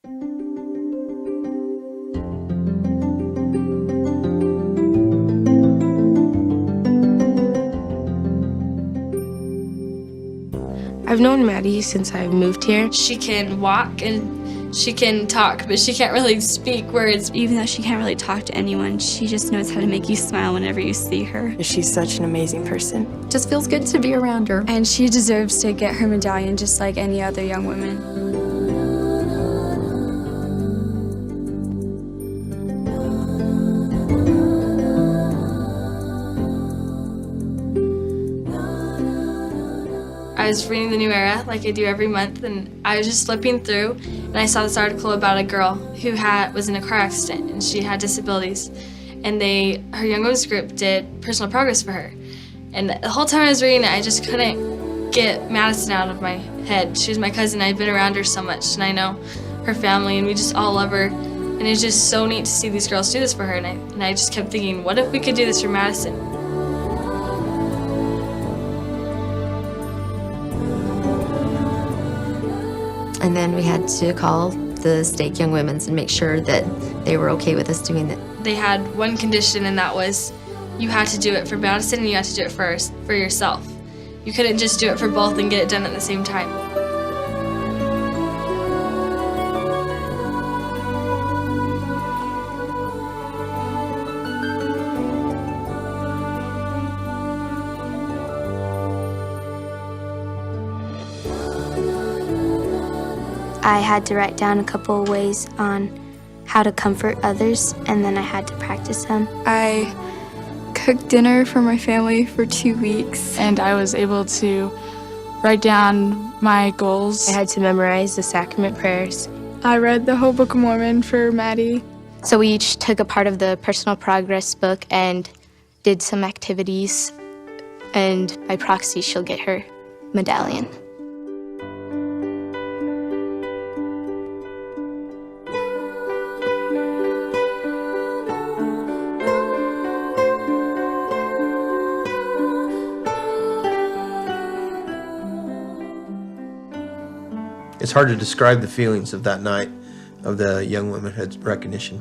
I've known Maddie since I moved here. She can walk and she can talk, but she can't really speak words. Even though she can't really talk to anyone, she just knows how to make you smile whenever you see her. She's such an amazing person. Just feels good to be around her. And she deserves to get her medallion just like any other young woman. I was reading the New Era like I do every month, and I was just flipping through, and I saw this article about a girl who was in a car accident, and she had disabilities. And her Young Women's group did personal progress for her. And the whole time I was reading it, I just couldn't get Madison out of my head. She was my cousin. I've been around her so much, and I know her family, and we just all love her. And it's just so neat to see these girls do this for her. And I just kept thinking, what if we could do this for Madison? And then we had to call the State Young Women's and make sure that they were okay with us doing it. They had one condition, and that was you had to do it for Madison and you had to do it for yourself. You couldn't just do it for both and get it done at the same time. I had to write down a couple of ways on how to comfort others, and then I had to practice them. I cooked dinner for my family for 2 weeks, and I was able to write down my goals. I had to memorize the sacrament prayers. I read the whole Book of Mormon for Maddie. So we each took a part of the personal progress book and did some activities, and by proxy, she'll get her medallion. It's hard to describe the feelings of that night of the Young Women's recognition.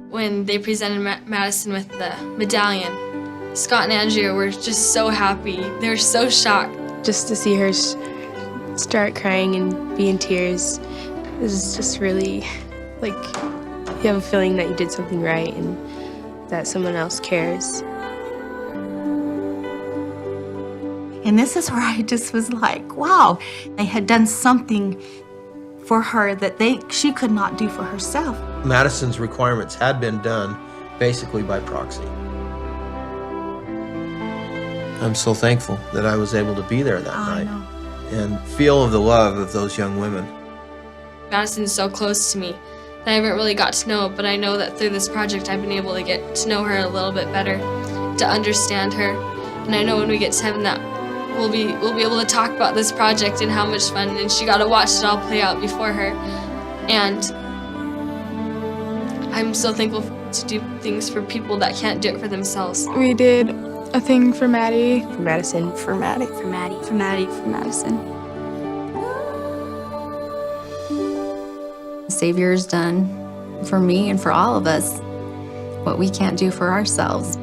When they presented Madison with the medallion, Scott and Andrea were just so happy. They were so shocked. Just to see her start crying and be in tears is just really, like, you have a feeling that you did something right and that someone else cares. And this is where I just was like, wow, they had done something for her that she could not do for herself. Madison's requirements had been done basically by proxy. I'm so thankful that I was able to be there that night and feel the love of those young women. Madison's so close to me that I haven't really got to know, but I know that through this project I've been able to get to know her a little bit better, to understand her. And I know when we get to heaven that we'll be able to talk about this project and how much fun, and she got to watch it all play out before her. And I'm so thankful to do things for people that can't do it for themselves. We did a thing for Maddie. For Madison. For Maddie. For Maddie. For Maddie. For Madison. The Savior's done for me and for all of us what we can't do for ourselves.